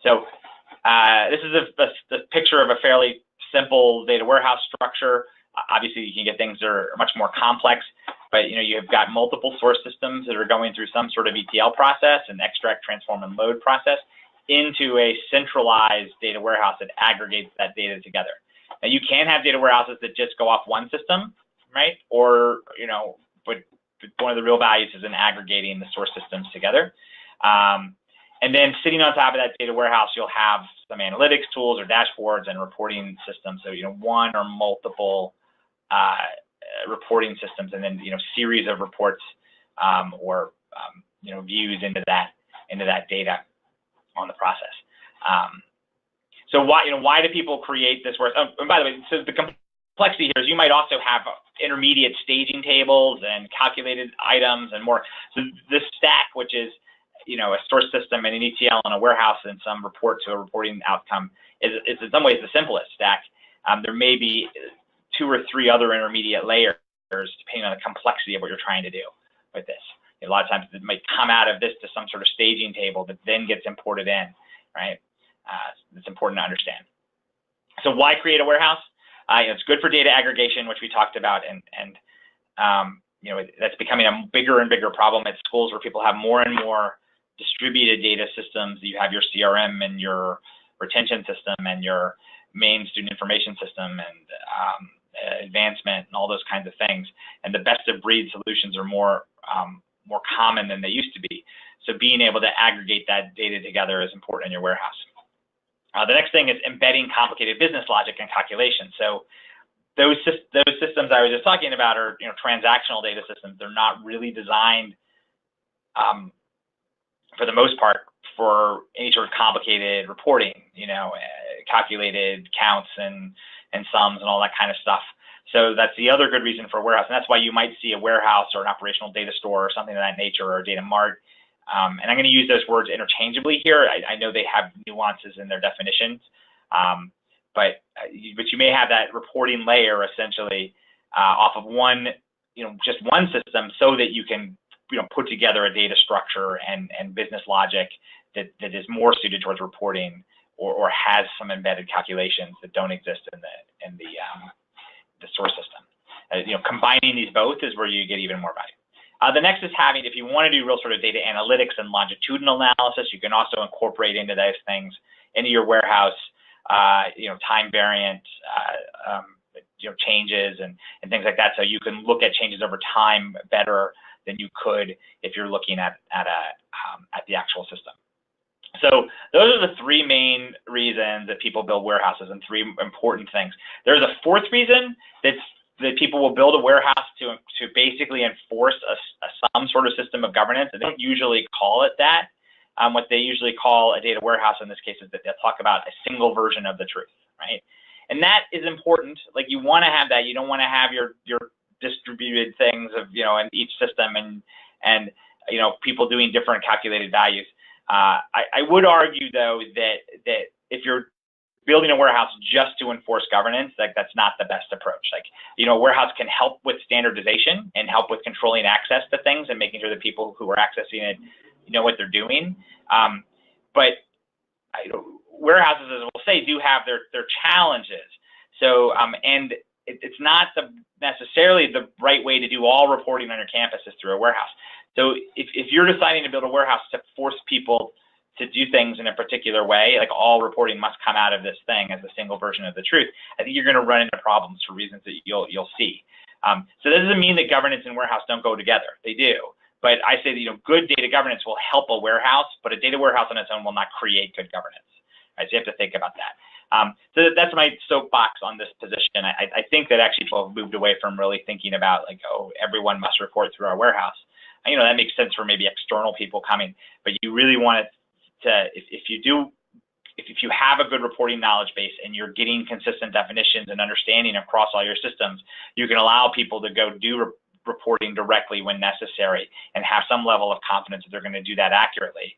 So this is a picture of a fairly simple data warehouse structure. Obviously, you can get things that are much more complex, but you've got multiple source systems that are going through some sort of ETL process, an extract, transform, and load process, into a centralized data warehouse that aggregates that data together. Now, you can have data warehouses that just go off one system, right? Or but one of the real values is in aggregating the source systems together. And then sitting on top of that data warehouse, you'll have some analytics tools or dashboards and reporting systems. So, one or multiple reporting systems, and then, series of reports or views into that data on the process. So why do people create this work? Oh, and by the way, so the complexity here is you might also have intermediate staging tables and calculated items and more. So this stack, which is a source system and an ETL and a warehouse and some report to a reporting outcome, is in some ways the simplest stack. There may be 2 or 3 other intermediate layers depending on the complexity of what you're trying to do with this. A lot of times it might come out of this to some sort of staging table that then gets imported in, right? It's important to understand. So why create a warehouse? It's good for data aggregation, which we talked about, and that's becoming a bigger and bigger problem at schools where people have more and more distributed data systems. You have your CRM and your retention system and your main student information system and advancement and all those kinds of things. And the best of breed solutions are more common than they used to be. So being able to aggregate that data together is important in your warehouse. The next thing is embedding complicated business logic and calculation. So those systems I was just talking about are transactional data systems. They're not really designed for the most part for any sort of complicated reporting, calculated counts and sums and all that kind of stuff. So that's the other good reason for a warehouse. And that's why you might see a warehouse or an operational data store or something of that nature, or a data mart. And I'm going to use those words interchangeably here. I know they have nuances in their definitions, but you may have that reporting layer essentially off of one, just one system, so that you can put together a data structure and business logic that is more suited towards reporting, or has some embedded calculations that don't exist in the source system. Combining these both is where you get even more value. The next is having, if you want to do real sort of data analytics and longitudinal analysis, you can also incorporate into those things into your warehouse, time variant, changes and things like that. So you can look at changes over time better than you could if you're looking at the actual system. So those are the 3 main reasons that people build warehouses, and 3 important things. There's a 4th reason that people will build a warehouse to basically enforce some sort of system of governance. And they don't usually call it that. What they usually call a data warehouse in this case is that they'll talk about a single version of the truth, right? And that is important. Like, you want to have that. You don't want to have your distributed things of in each system and people doing different calculated values. I would argue though that if you're building a warehouse just to enforce governance, that's not the best approach. A warehouse can help with standardization and help with controlling access to things and making sure that people who are accessing it know what they're doing. But warehouses, as we'll say, do have their challenges. So and it's not necessarily the right way to do all reporting on your campus is through a warehouse. So if you're deciding to build a warehouse to force people to do things in a particular way, like all reporting must come out of this thing as a single version of the truth, I think you're going to run into problems for reasons that you'll see. So that doesn't mean that governance and warehouse don't go together. They do. But I say that good data governance will help a warehouse, but a data warehouse on its own will not create good governance. Right? So you have to think about that. So that's my soapbox on this position. I think that actually people have moved away from really thinking about everyone must report through our warehouse. That makes sense for maybe external people coming, but you really want to, if you have a good reporting knowledge base and you're getting consistent definitions and understanding across all your systems, you can allow people to go do reporting directly when necessary and have some level of confidence that they're going to do that accurately.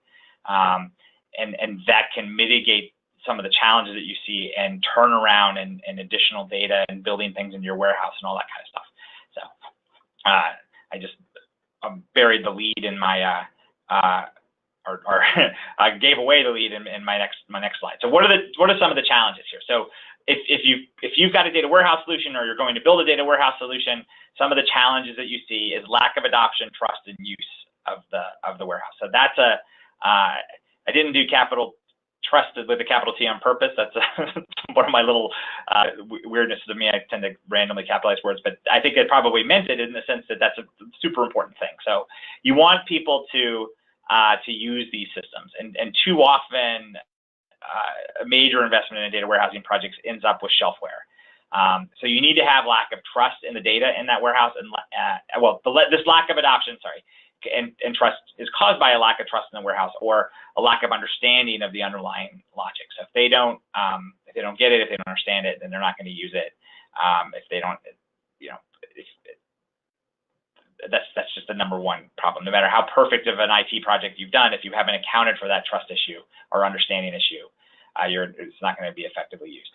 And that can mitigate some of the challenges that you see and turn around and additional data and building things in your warehouse and all that kind of stuff. So I just buried the lead in my I gave away the lead in my next slide. So what are some of the challenges here? So if you've got a data warehouse solution, or you're going to build a data warehouse solution, some of the challenges that you see is lack of adoption, trust, and use of the warehouse. So that's I didn't do capital trusted with a capital T on purpose. That's one of my little weirdnesses of me. I tend to randomly capitalize words, but I think it probably meant it in the sense that that's a super important thing. So you want people to use these systems, and too often a major investment in a data warehousing project ends up with shelfware. So you need to have lack of trust in the data in that warehouse, and this lack of adoption, and trust is caused by a lack of trust in the warehouse, or a lack of understanding of the underlying logic. So if they don't get it, if they don't understand it, then they're not going to use it. If they don't, that's just the number one problem. No matter how perfect of an IT project you've done, if you haven't accounted for that trust issue or understanding issue, it's not going to be effectively used.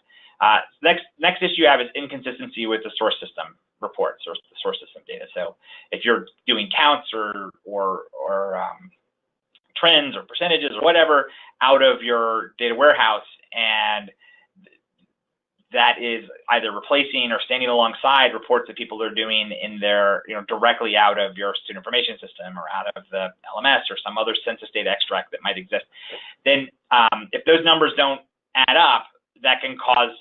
Next issue you have is inconsistency with the source system reports, or the source system data. So if you're doing counts or trends or percentages or whatever out of your data warehouse, and that is either replacing or standing alongside reports that people are doing in their, directly out of your student information system or out of the LMS or some other census data extract that might exist, then if those numbers don't add up, that can cause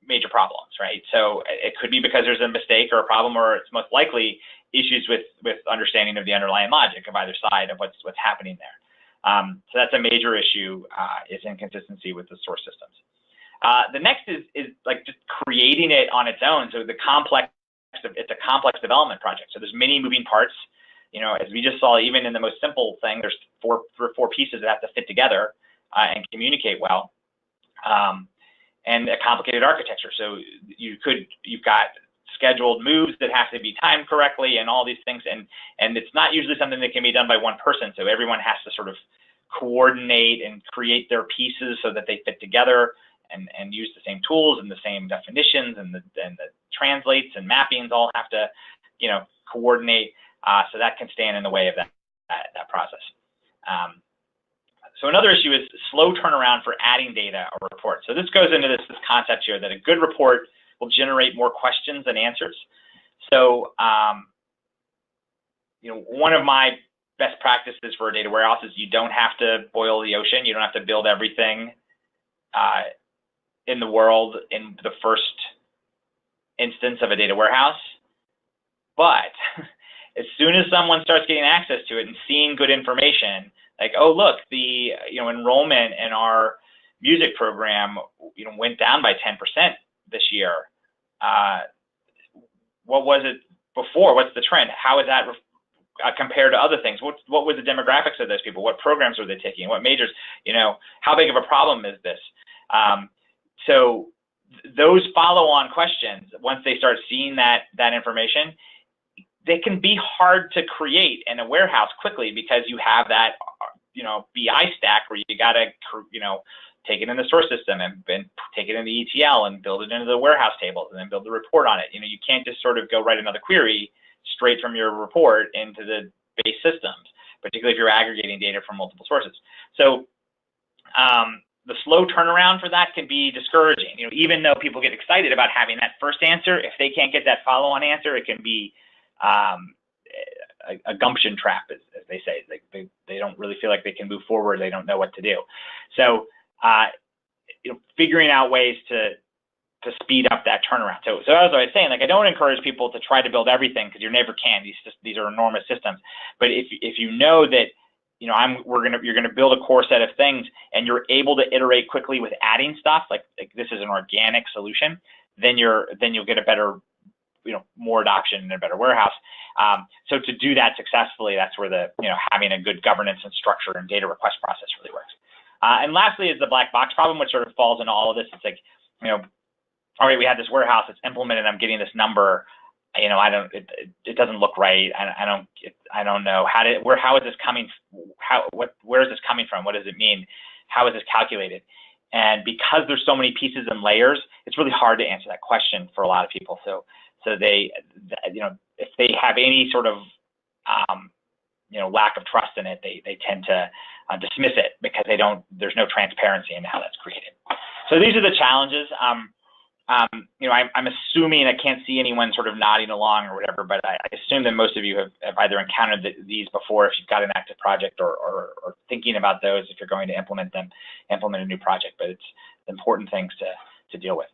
major problems, right? So it could be because there's a mistake or a problem, or it's most likely issues with understanding of the underlying logic of either side of what's happening there. So that's a major issue, is inconsistency with the source systems. The next is like just creating it on its own. So it's a complex development project. So there's many moving parts. As we just saw, even in the most simple thing, there's four pieces that have to fit together and communicate well. And a complicated architecture. So you've got scheduled moves that have to be timed correctly, and all these things. And it's not usually something that can be done by one person. So everyone has to sort of coordinate and create their pieces so that they fit together, and use the same tools and the same definitions, and the translates and mappings all have to, coordinate. So that can stand in the way of that process. So another issue is slow turnaround for adding data or reports. So this goes into this concept here that a good report will generate more questions than answers. So, one of my best practices for a data warehouse is you don't have to boil the ocean. You don't have to build everything in the world in the first instance of a data warehouse. But as soon as someone starts getting access to it and seeing good information, like, oh, look, the enrollment in our music program went down by 10% this year. What was it before? What's the trend? How is that compared to other things? What was the demographics of those people? What programs were they taking? What majors? How big of a problem is this? So those follow-on questions, once they start seeing that information, they can be hard to create in a warehouse quickly, because you have that BI stack where you got to take it in the source system and take it in the ETL and build it into the warehouse tables and then build the report on it. You can't just sort of go write another query straight from your report into the base systems, particularly if you're aggregating data from multiple sources. So the slow turnaround for that can be discouraging. Even though people get excited about having that first answer, if they can't get that follow-on answer, it can be a gumption trap, as they say. They don't really feel like they can move forward. They don't know what to do. So figuring out ways to speed up that turnaround. So as I was saying, I don't encourage people to try to build everything, because you never can. These are enormous systems. But if you know that you're gonna build a core set of things, and you're able to iterate quickly with adding stuff, like this is an organic solution, then you'll get a better, more adoption and a better warehouse. So to do that successfully, that's where having a good governance and structure and data request process really works. And lastly is the black box problem, which sort of falls into all of this. It's like, all right, we have this warehouse, it's implemented, I'm getting this number, it doesn't look right. I don't know how is this coming? Where is this coming from? What does it mean? How is this calculated? And because there's so many pieces and layers, it's really hard to answer that question for a lot of people. So they, if they have any sort of, lack of trust in it, they tend to dismiss it because there's no transparency in how that's created. So these are the challenges. You know, I'm assuming, I can't see anyone sort of nodding along or whatever, but I assume that most of you have either encountered these before if you've got an active project or thinking about those if you're going to implement a new project, but it's important things to deal with.